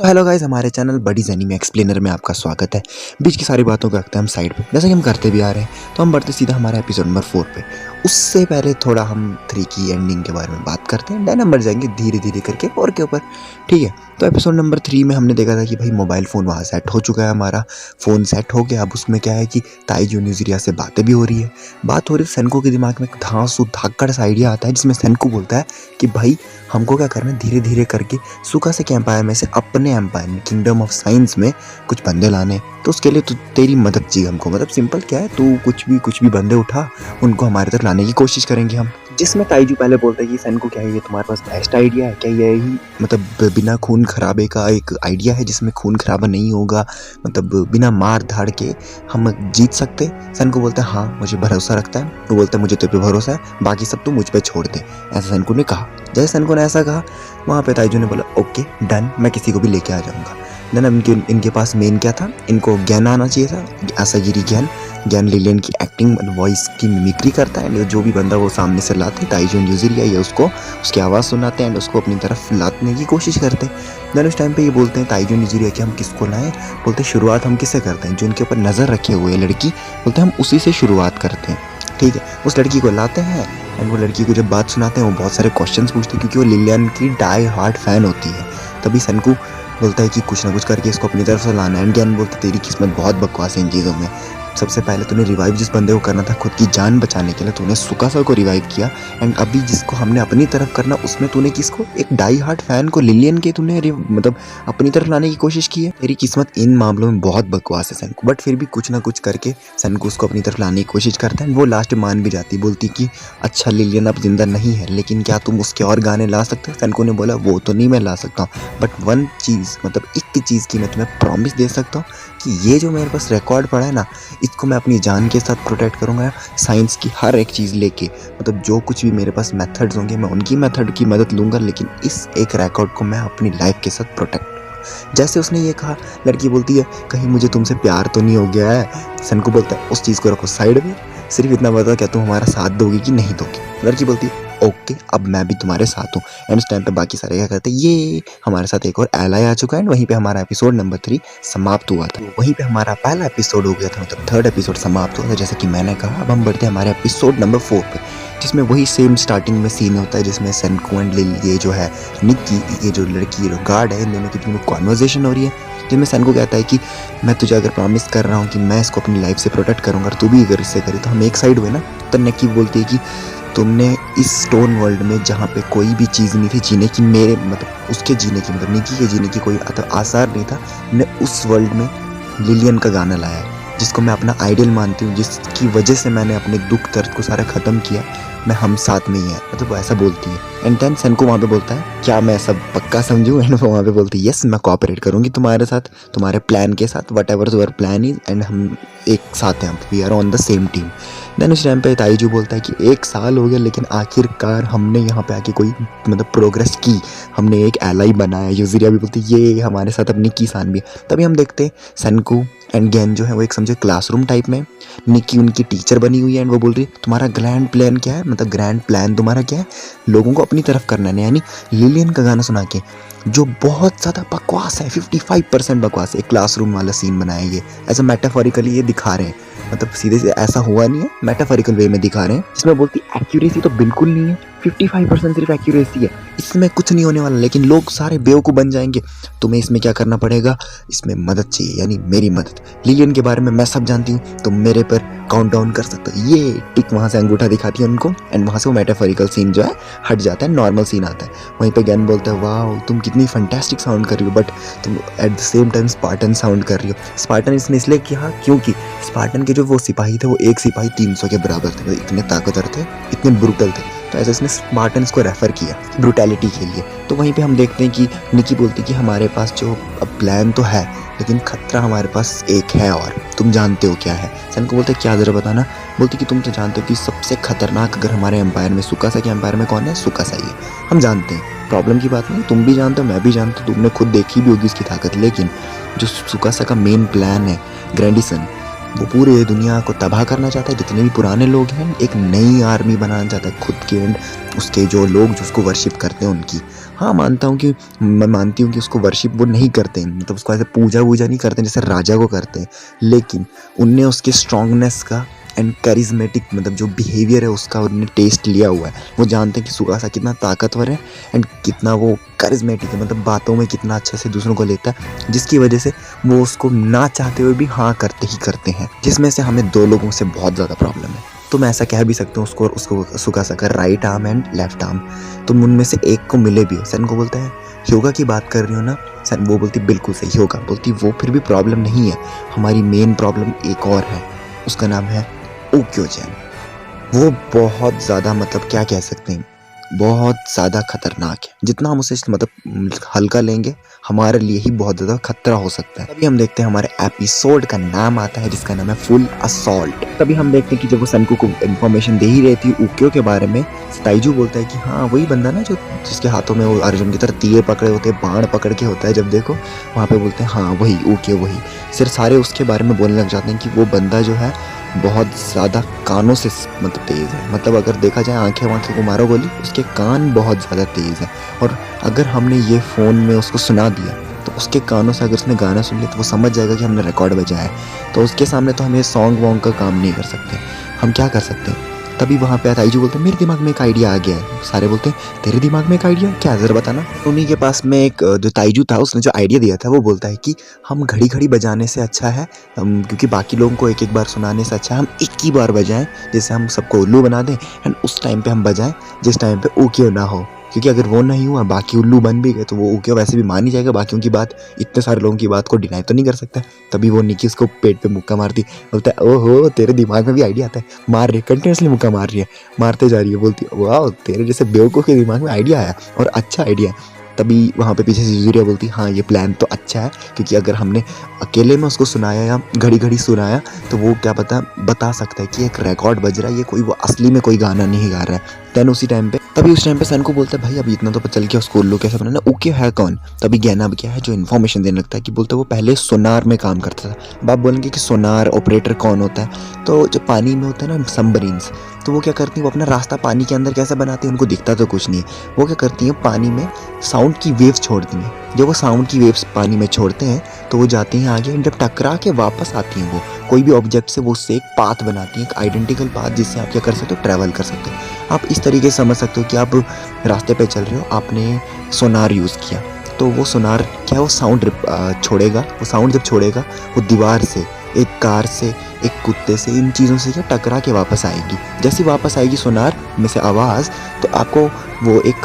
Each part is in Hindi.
हेलो गाइस, हमारे चैनल बडीज एनीमे एक्सप्लेनर में आपका स्वागत है। बीच की सारी बातों को रखते हैं हम साइड पे, जैसे कि हम करते भी आ रहे हैं। तो हम बढ़ते सीधा हमारे एपिसोड नंबर 4 पे। उससे पहले थोड़ा हम 3 की एंडिंग के बारे में बात करते हैं। 9 नंबर जाएंगे धीरे धीरे करके 4 के ऊपर, ठीक है। तो एपिसोड नंबर 3 में हमने देखा था कि भाई मोबाइल फ़ोन वहाँ सेट हो चुका है, हमारा फ़ोन सेट हो गया। अब उसमें क्या है कि ताइजू न्यूज़िरिया से बातें भी हो रही है। बात हो रही है, सेनको के दिमाग में एक धांसू धाकड़ सा आइडिया आता है, जिसमें सेनको बोलता है कि भाई हमको क्या करना है, धीरे धीरे करके सुकासे के एम्पायर में से अपने एम्पायर में किंगडम ऑफ साइंस में कुछ बंदे लाने। तो उसके लिए तो तेरी मदद चाहिए हमको। मतलब सिंपल क्या है, तू कुछ भी बंदे उठा, उनको हमारे तक लाने की कोशिश करेंगे हम। जिसमें ताइजू पहले बोलता है कि सेनको क्या है, ये तुम्हारे पास बेस्ट आइडिया है क्या? यही मतलब बिना खून खराबे का एक आइडिया है जिसमें खून खराबा नहीं होगा, मतलब बिना मार धाड़ के हम जीत सकते। सेनको बोलता है हाँ मुझे भरोसा रखता है। वो बोलता है मुझे तेरे पे भरोसा है, बाकी सब तू मुझ पे छोड़ दे। ऐसा सेनको ने कहा। जैसे सेनको ने ऐसा कहा, वहाँ पे ताइजू ने बोला ओके डन, मैं किसी को भी लेके आ जाऊँगा। देन इनके पास मेन क्या था, इनको ज्ञान आना चाहिए था, आसागिरी ज्ञान लिलियन की एक्टिंग वॉइस की मिमिक्री करता है। जो भी बंदा वो सामने से लाते हैं, ताइजू न्यूज़िरिया या उसको उसकी आवाज़ सुनाते हैं एंड उसको अपनी तरफ लाने की कोशिश करते हैं। देन उस टाइम पे ये बोलते हैं ताइजू न्यूज़िरिया कि हम किसको लाएं। बोलते हैं शुरुआत हम किससे करते हैं, जो इनके ऊपर नज़र रखे हुए है लड़की, बोलते हैं हम उसी से शुरुआत करते हैं, ठीक है। उस लड़की को लाते हैं एंड वो लड़की को जब बात सुनाते हैं वो बहुत सारे क्वेश्चंस पूछती है, क्योंकि वो लिलियन की डाई हार्ड फैन होती है। तभी सेनको बोलता है कि कुछ ना कुछ करके इसको अपनी तरफ से लाना है। एंड ज्ञान बोलता है तेरी किस्मत बहुत बकवास है इन चीज़ों में। सबसे पहले तूने रिवाइव जिस बंदे को करना था खुद की जान बचाने के लिए, तूने सुकासा को रिवाइव किया। एंड अभी जिसको हमने अपनी तरफ करना, उसमें तूने किसको, एक डाई हार्ड फैन को, लिलियन के तूने मतलब अपनी तरफ लाने की कोशिश की है। तेरी किस्मत इन मामलों में बहुत बकवास है सेनको। बट फिर भी कुछ ना कुछ करके सेनको उसको अपनी तरफ लाने की कोशिश करता है। वो लास्ट मान भी जाती, बोलती कि अच्छा लिलियन अब जिंदा नहीं है, लेकिन क्या तुम उसके और गाने ला सकते हो? सेनको ने बोला वो तो नहीं मैं ला सकता हूँ, बट वन चीज़, मतलब एक चीज़ की मैं तुम्हें प्रॉमिस दे सकता हूँ कि ये जो मेरे पास रिकॉर्ड पड़ा है ना, इसको मैं अपनी जान के साथ प्रोटेक्ट करूँगा। साइंस की हर एक चीज़ लेके, मतलब जो कुछ भी मेरे पास मेथड्स होंगे मैं उनकी मेथड की मदद लूँगा, लेकिन इस एक रिकॉर्ड को मैं अपनी लाइफ के साथ प्रोटेक्ट। जैसे उसने ये कहा, लड़की बोलती है कहीं मुझे तुमसे प्यार तो नहीं हो गया है। सेनको बोलता है उस चीज़ को रखो साइड में, सिर्फ इतना बता क्या तुम हमारा साथ दोगी कि नहीं दोगी। लड़की बोलती है ओके अब मैं भी तुम्हारे साथ हूँ। एंड उस टाइम पे बाकी सारे क्या करते हैं, ये हमारे साथ एक और एलाय आ चुका है। एंड वहीं पे हमारा एपिसोड नंबर 3 समाप्त हुआ था। वहीं पे हमारा पहला एपिसोड हो गया था, मतलब 3rd एपिसोड समाप्त हुआ था, जैसे कि मैंने कहा। अब हम बढ़ते हैं हमारे एपिसोड नंबर 4 पे, जिसमें वही सेम स्टार्टिंग में सीन होता है, जिसमें सेनको एंड ये जो है निक्की, ये जो लड़की गार्ड है, इन दोनों की बीच कॉन्वर्जेशन हो रही है, जिसमें सेनको कहता है कि मैं तुझे अगर प्रॉमिस कर रहा हूँ कि मैं इसको अपनी लाइफ से प्रोटेक्ट करूँगा और तू भी अगर इससे करे तो हम एक साइड हुए ना। तब निक्की बोलती है कि तुमने इस स्टोन वर्ल्ड में जहाँ पे कोई भी चीज़ नहीं थी जीने की, मेरे मतलब उसके जीने की, मतलब निक्की के जीने की कोई आसार नहीं था, मैं उस वर्ल्ड में लिलियन का गाना लाया है, जिसको मैं अपना आइडियल मानती हूँ, जिसकी वजह से मैंने अपने दुख दर्द को सारा ख़त्म किया। मैं हम साथ में ही है, मतलब वो ऐसा बोलती है। एंड देन सेनको वहाँ पे बोलता है क्या मैं सब पक्का समझूँ? एंड वो वहाँ पे बोलती है यस मैं कोऑपरेट करूँगी तुम्हारे साथ, तुम्हारे प्लान के साथ, whatever your plan is, and हम एक साथ हैं, we are on the same team. Then उस टाइम पे ताइजू बोलता है कि 1 साल हो गया, लेकिन आखिरकार हमने यहाँ पे आके कोई मतलब प्रोग्रेस की, हमने एक एलाई बनाया। यूजिरिया भी बोलती है ये हमारे साथ अब निक्की सान भी है। तभी हम देखते हैं सेनको एंड गेन जो है वो एक समझे क्लासरूम टाइप में, निक्की उनकी टीचर बनी हुई है। एंड वो बोल रही है तुम्हारा ग्रैंड प्लान क्या है, मतलब ग्रैंड प्लान तुम्हारा क्या है, लोगों को अपनी तरफ करना है, यानी लिलियन का गाना सुना के, जो बहुत ज़्यादा बकवास है, 55% बकवास है। एक क्लासरूम वाला सीन बनाया ये, ऐसा मेटाफोरिकली ये दिखा रहे हैं, मतलब सीधे से ऐसा हुआ नहीं है, मेटाफोरिकल वे में दिखा रहे हैं, जिसमें बोलती एक्यूरेसी तो बिल्कुल नहीं है, 55% सिर्फ एक्यूरेसी है, इसमें कुछ नहीं होने वाला, लेकिन लोग सारे बेवकूफ़ बन जाएंगे। तुम्हें इसमें क्या करना पड़ेगा, इसमें मदद चाहिए, यानी मेरी मदद। लिलियन के बारे में मैं सब जानती हूँ, तुम मेरे पर काउंट डाउन कर सकते हो। ये टिक वहाँ से अंगूठा दिखाती है उनको, एंड वहाँ से वो मेटाफोरिकल सीन जो है हट जाता है, नॉर्मल सीन आता है। वहीं पे ज्ञान बोलता है वाह तुम कितनी फंटेस्टिक साउंड कर रही हो, बट तुम at the same time Spartan sound कर रही हो। स्पार्टन इसने इसलिए किया क्योंकि स्पार्टन के जो वो सिपाही थे, वो एक सिपाही 300 के बराबर थे, इतने ताकतवर थे, इतने ब्रूटल थे, तो ऐसे इसने स्पार्टन्स को रेफर किया ब्रूटैलिटी के लिए। तो वहीं पे हम देखते हैं कि निक्की बोलती है कि हमारे पास जो अब प्लान तो है, लेकिन खतरा हमारे पास एक है और तुम जानते हो क्या है। सेनको बोलते क्या ज़रा बताना। बोलती कि तुम तो जानते हो कि सबसे खतरनाक अगर हमारे एम्पायर में, सुकासा के एम्पायर में कौन है, सुकासा ही है। हम जानते हैं, प्रॉब्लम की बात नहीं, तुम भी जानते हो मैं भी जानता हूँ, तुमने खुद देखी भी होगी उसकी ताकत, लेकिन जो सुकासा का मेन प्लान है ग्रैंडिसन, वो पूरे दुनिया को तबाह करना चाहता है। जितने भी पुराने लोग हैं, एक नई आर्मी बनाना चाहता है खुद के एंड उसके जो लोग जो उसको वर्शिप करते हैं उनकी। हाँ, मैं मानती हूँ कि उसको वर्शिप वो नहीं करते हैं, मतलब उसको ऐसे पूजा-वूजा नहीं करते हैं जैसे राजा को करते हैं। लेकिन उनने उसके स्ट्रॉन्गनेस का एंड करिज़मेटिक मतलब जो बिहेवियर है उसका उन्होंने टेस्ट लिया हुआ है। वो जानते हैं कि सुगासा कितना ताकतवर है एंड कितना वो करिज़मेटिक है, मतलब बातों में कितना अच्छे से दूसरों को लेता है, जिसकी वजह से वो उसको ना चाहते हुए भी हाँ करते ही करते हैं। जिसमें से हमें 2 लोगों से बहुत ज़्यादा प्रॉब्लम है। तो मैं ऐसा कह भी सकता हूँ उसको सुगासा का right arm and left arm, तुम उनमें से एक को मिले भी हो। सन को बोलता है ह्योगा की बात कर रही हो ना? सन वो बोलती बिल्कुल सही। ह्योगा बोलती वो फिर भी प्रॉब्लम नहीं है, हमारी मेन प्रॉब्लम एक और है, उसका नाम है उक्योचन। वो बहुत ज़्यादा मतलब क्या कह सकते हैं, बहुत ज़्यादा खतरनाक है। जितना हम उसे मतलब हल्का लेंगे हमारे लिए ही बहुत ज़्यादा खतरा हो सकता है। तभी हम देखते हैं हमारे एपिसोड का नाम आता है जिसका नाम है फुल असॉल्ट। तभी हम देखते हैं कि जब वो सनको को इन्फॉर्मेशन दे ही रही थी उक्यो के बारे में, ताइजू बोलता है कि हाँ वही बंदा ना जो जिसके हाथों में वो अर्जुन की तरह तीर पकड़े होते हैं, बाण पकड़ के होता है जब देखो वहाँ पे बोलते हैं हाँ वही उक्यो वही। सिर्फ सारे उसके बारे में बोलने लग जाते हैं कि वो बंदा जो है बहुत ज़्यादा कानों से मतलब तेज़ है। मतलब अगर देखा जाए आंखें वाँखें को मारो गोली, उसके कान बहुत ज़्यादा तेज़ है। और अगर हमने ये फ़ोन में उसको सुना दिया तो उसके कानों से अगर उसने गाना सुन लिया तो वो समझ जाएगा कि हमने रिकॉर्ड बजाया है। तो उसके सामने तो हम ये सॉन्ग वॉन्ग का काम नहीं कर सकते। हम क्या कर सकते हैं? तभी वहाँ पे ताइजू बोलते हैं मेरे दिमाग में एक आइडिया आ गया है। सारे बोलते हैं तेरे दिमाग में एक आइडिया क्या है, ज़रा बताना। उन्हीं के पास में एक जो ताइजू था उसने जो आइडिया दिया था वो बोलता है कि हम घड़ी घड़ी बजाने से अच्छा है, क्योंकि बाकी लोगों को एक एक बार सुनाने से अच्छा है हम एक ही बार बजाएं, जैसे हम सबको उल्लू बना दें एंड उस टाइम पे हम बजाएं जिस टाइम पे उक्यो ना हो। क्योंकि अगर वो नहीं हुआ बाकी उल्लू बन भी गए तो वो उक्यो वैसे भी मान ही जाएगा बाकियों की बात, इतने सारे लोगों की बात को डिनाई तो नहीं कर सकता। तभी वो निकी उसको पेट पे मुक्का मारती, बोलता है ओहो तेरे दिमाग में भी आइडिया आता है, मार रही है कंटिन्यूसली मुक्का मार रही है, मारते जा रही है, बोलती है वाह तेरे जैसे बेवकूफ़ के दिमाग में आइडिया आया और अच्छा आइडिया है। तभी वहाँ पे पीछे से यूजुरिया बोलती हाँ ये प्लान तो अच्छा है, क्योंकि अगर हमने अकेले में उसको सुनाया या घड़ी घड़ी सुनाया तो वो क्या पता बता सकता है कि एक रिकॉर्ड बज रहा है, ये कोई वो असली में कोई गाना नहीं गा रहा है। देन उस टाइम पे सन को बोलता है भाई अब इतना तो पता चल गया उसको उल्लू कैसे बनाना, उक्यो है कौन? तभी गैनाब क्या है जो इन्फॉर्मेशन देने लगता है कि बोलता है वो पहले सोनार में काम करता था। अब आप बोलेंगे कि सोनार ऑपरेटर कौन होता है? तो जो पानी में होता है ना सबमरीन्स, तो वो क्या करती हैं वो अपना रास्ता पानी के अंदर कैसे बनाती हैं, उनको दिखता तो कुछ नहीं है। वो क्या करती हैं पानी में साउंड की वेव्स छोड़ती हैं। जब वो साउंड की वेव्स पानी में छोड़ते हैं तो वो जाती हैं आगे, जब टकरा के वापस आती हैं वो कोई भी ऑब्जेक्ट से वो उससे एक पाथ बनाती हैं, एक आइडेंटिकल पाथ जिससे आप क्या कर सकते हो ट्रैवल कर सकते हो। आप इस तरीके से समझ सकते हो कि आप रास्ते पे चल रहे हो, आपने सोनार यूज़ किया तो वो सोनार क्या वो साउंड छोड़ेगा, वो साउंड जब छोड़ेगा वो दीवार से, एक कार से, एक कुत्ते से, इन चीज़ों से क्या टकरा के वापस आएगी। जैसे वापस आएगी सोनार में से आवाज़ तो आपको वो एक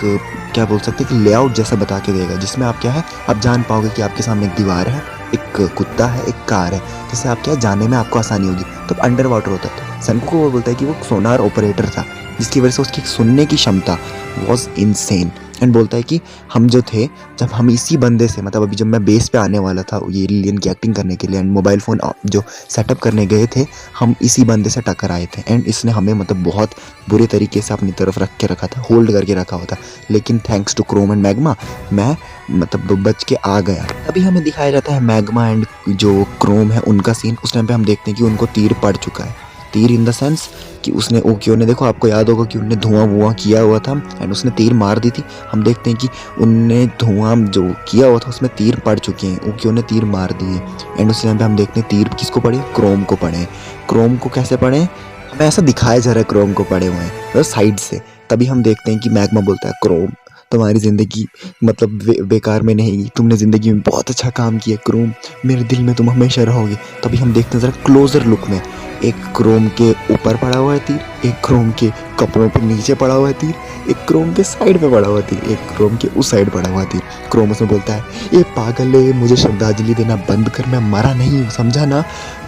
क्या बोल सकते हैं कि लेआउट जैसा बता के देगा, जिसमें आप क्या है आप जान पाओगे कि आपके सामने एक दीवार है, एक कुत्ता है, एक कार है, जिससे आप क्या जाने में आपको आसानी होगी। तो अंडर वाटर होता है तो सनको को वो बोलता है कि वो सोनार ऑपरेटर था जिसकी वजह से उसकी सुनने की क्षमता वॉज इनसेन। एंड बोलता है कि हम जो थे जब हम इसी बंदे से मतलब अभी जब मैं बेस पे आने वाला था ये एलियन की एक्टिंग करने के लिए एंड मोबाइल फ़ोन जो सेटअप करने गए थे हम इसी बंदे से टक्कर आए थे एंड इसने हमें मतलब बहुत बुरे तरीके से अपनी तरफ रख के रखा था, होल्ड करके रखा हुआ था, लेकिन thanks to Chrome and Magma मैं मतलब बच के आ गया। अभी हमें दिखाया जाता है मैग्मा एंड जो क्रोम है उनका सीन। उस टाइम पे हम देखते हैं कि उनको तीर पड़ चुका है, तीर इन द सेंस कि उसने उक्यो ने देखो आपको याद होगा कि उनने धुआं वुआं किया हुआ था एंड उसने तीर मार दी थी। हम देखते हैं कि उनने धुआं जो किया हुआ था उसमें तीर पड़ चुके हैं, उक्यो ने तीर मार दिए एंड उस टाइम पे हम देखते हैं तीर किसको पड़े, क्रोम को पड़े। क्रोम को कैसे पड़े हमें ऐसा दिखाया जा रहा है क्रोम को पड़े हुए हैं मतलब साइड से। तभी हम देखते हैं कि मैग्मा बोलता है क्रोम तुम्हारी ज़िंदगी मतलब बेकार में नहीं, तुमने ज़िंदगी में बहुत अच्छा काम किया क्रोम, मेरे दिल में तुम हमेशा रहोगे। तभी हम देखते हैं ज़रा क्लोज़र लुक में, एक क्रोम के ऊपर पड़ा हुआ है तीर, एक क्रोम के कपड़ों पे नीचे पड़ा हुआ है तीर, एक क्रोम के साइड पे पड़ा हुआ तीर, एक क्रोम के उस साइड पड़ा हुआ तीर। क्रोम उसमें बोलता है ये पागल है, मुझे श्रद्धांजलि देना बंद कर, मैं मरा नहीं हूँ समझा ना,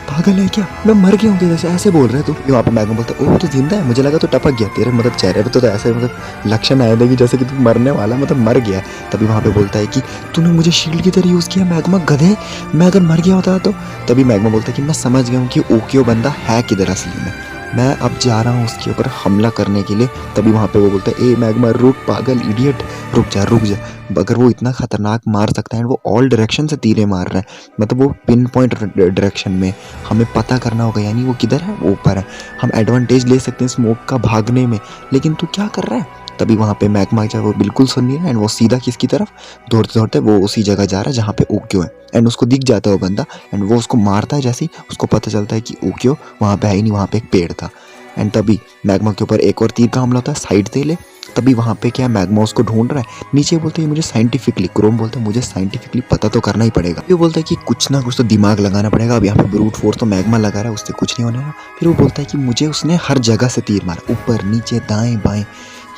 पागल है क्या, मैं मर गया हूँ जैसे ऐसे बोल रहे है तू। वहाँ पे मैग्मा बोलता है ओह तो जिंदा है, मुझे लगा तो टपक गया, तेरे मतलब चेहरे पे तो ऐसे मतलब लक्षण आए थे कि जैसे कि तू मरने वाला मतलब मर गया। तभी वहाँ पे बोलता है कि तूने मुझे शील्ड की तरह यूज़ किया मैग्मा गधे, मैं अगर मर गया होता तो। तभी मैग्मा बोलता है कि मैं समझ गया हूँ कि ओकियो बंदा है किधर असली में, मैं अब जा रहा हूँ उसके ऊपर हमला करने के लिए। तभी वहाँ पे वो बोलता है ए मैग्मा रुक पागल इडियट, रुक जा। अगर वो इतना खतरनाक मार सकता है वो ऑल डायरेक्शन से तीरें मार रहा है, मतलब वो पिन पॉइंट डायरेक्शन में, हमें पता करना होगा यानी वो किधर है, वो ऊपर है। हम एडवांटेज ले सकते हैं स्मोक का भागने में, लेकिन तू क्या कर रहा है, तभी वहाँ पे मैग्मा जो है वो बिल्कुल सुन नहीं रहा एंड वो सीधा किसकी तरफ दौड़ते दौड़ते वो उसी जगह जा रहा है जहाँ पे ओक्यो है एंड उसको दिख जाता है वो बंदा एंड वो उसको मारता है। जैसे ही उसको पता चलता है कि ओक्यो वहाँ पे है ही नहीं, वहाँ पे एक पेड़ था एंड तभी मैग्मा के ऊपर एक और तीर का हमला होता है, साइड से ले। तभी वहाँ पे क्या मैग्मा उसको ढूंढ रहा है, नीचे बोलते हैं मुझे साइंटिफिकली, क्रोम बोलता है मुझे साइंटिफिकली पता तो करना ही पड़ेगा। ये बोलता है कि कुछ ना कुछ तो दिमाग लगाना पड़ेगा, अब यहाँ पे ब्रूट फोर्स तो मैग्मा लगा रहा है, उससे कुछ नहीं होने वाला। फिर वो बोलता है कि मुझे उसने हर जगह से तीर मारा, ऊपर नीचे दाएं बाएं,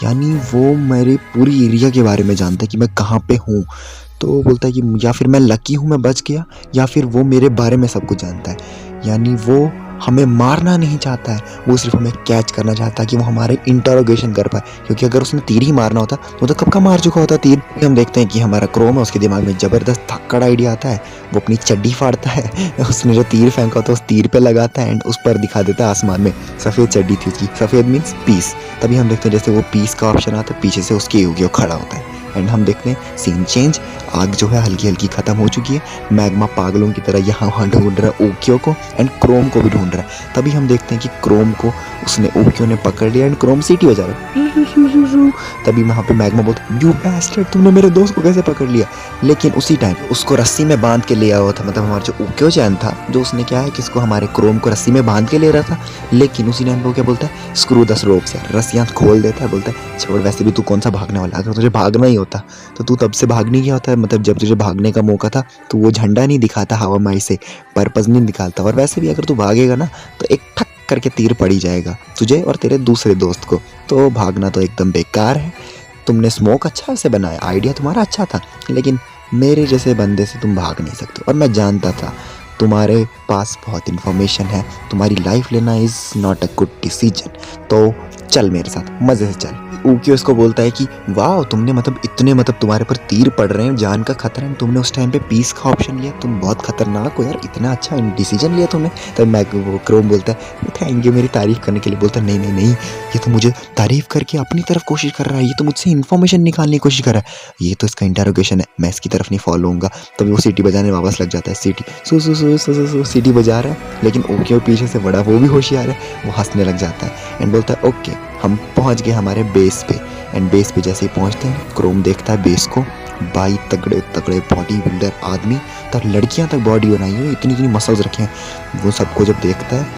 यानी वो मेरे पूरी एरिया के बारे में जानता है कि मैं कहाँ पे हूँ। तो वो बोलता है कि या फिर मैं लकी हूँ मैं बच गया, या फिर वो मेरे बारे में सब कुछ जानता है। यानी वो हमें मारना नहीं चाहता है, वो सिर्फ हमें कैच करना चाहता है कि वो हमारे इंटरोगेशन कर पाए, क्योंकि अगर उसने तीर ही मारना होता तो कब का मार चुका होता तीर। हम देखते हैं कि हमारा क्रोम है, उसके दिमाग में ज़बरदस्त थक्कड़ आइडिया आता है, वो अपनी चड्डी फाड़ता है उसने जो तीर फेंका होता है उस तीर पे लगाता है एंड उस पर दिखा देता है आसमान में, सफ़ेद चड्डी थी उसकी, सफ़ेद मीन्स पीस। तभी हम देखते हैं जैसे वो पीस का ऑप्शन आता है, पीछे से उसके योगियो खड़ा होता है एंड हम देखते हैं सीन चेंज, आग जो है हल्की हल्की खत्म हो चुकी है, मैग्मा पागलों की तरह यहाँ वहाँ ढूंढ रहा है ओक्यो को एंड क्रोम को भी ढूंढ रहा है। तभी हम देखते हैं कि क्रोम को उसने ओक्यो ने पकड़ लिया एंड क्रोम सीटी बजा रहा है। तभी वहाँ पे मैग्मा बोलता यू बैस्टर्ड, तुमने मेरे दोस्त को कैसे पकड़ लिया। लेकिन उसी टाइम उसको रस्सी में बांध के लिया हुआ था, मतलब हमारा जो ओक्यो चैन था, जो उसने क्या है कि इसको हमारे क्रोम को रस्सी में बांध के ले रहा था। लेकिन उसी टाइम वो क्या बोलता है, स्क्रू द रोप्स, रस्सियाँ खोल देता है, बोलता है छोड़, वैसे भी तू कौन सा भागने वाला, अगर तुझे भागना ही होता तो तू तब से भाग नहीं गया होता है, मतलब जब तुझे भागने का मौका था तो वो झंडा नहीं दिखाता हवा माई से, पर्पस नहीं निकालता। और वैसे भी अगर तू भागेगा ना तो एक ठक करके तीर पड़ी जाएगा तुझे और तेरे दूसरे दोस्त को, तो भागना तो एकदम बेकार है। तुमने स्मोक अच्छा से बनाया, आइडिया तुम्हारा अच्छा था, लेकिन मेरे जैसे बंदे से तुम भाग नहीं सकते। और मैं जानता था तुम्हारे पास बहुत इन्फॉर्मेशन है, तुम्हारी लाइफ लेना is not a good decision, तो चल मेरे साथ मज़े से चल। ओक्यो उसको बोलता है कि वाह तुमने मतलब इतने, मतलब तुम्हारे पर तीर पड़ रहे हैं, जान का खतरा है, तुमने उस टाइम पे पीस का ऑप्शन लिया, तुम बहुत खतरनाक हो यार, इतना अच्छा डिसीजन लिया तुमने। तब मैं क्रोम बोलता है थैंक यू मेरी तारीफ़ करने के लिए। बोलता है नहीं नहीं नहीं, ये तो मुझे तारीफ़ करके अपनी तरफ कोशिश कर रहा है, ये तो मुझसे इन्फॉर्मेशन निकालने की कोशिश कर रहा है, ये तो इसका इंटरोगेशन है, मैं इसकी तरफ नहीं फॉलो होऊंगा। तभी वो सीटी बजाने वापस लग जाता है, सीटी सू सू सू सू सू सीटी बजा रहा है। लेकिन ओक्यो पीछे से बड़ा वो भी होशियार है, वो हंसने लग जाता है एंड बोलता है ओके हम पहुंच गए हमारे बेस पे। एंड बेस पे जैसे ही पहुंचते हैं क्रोम देखता है बेस को, भाई तगड़े तगड़े बॉडी बिल्डर आदमी, तब लड़कियां तक बॉडी बनाई हुई, इतनी इतनी मसल्स रखे हैं, वो सबको जब देखता है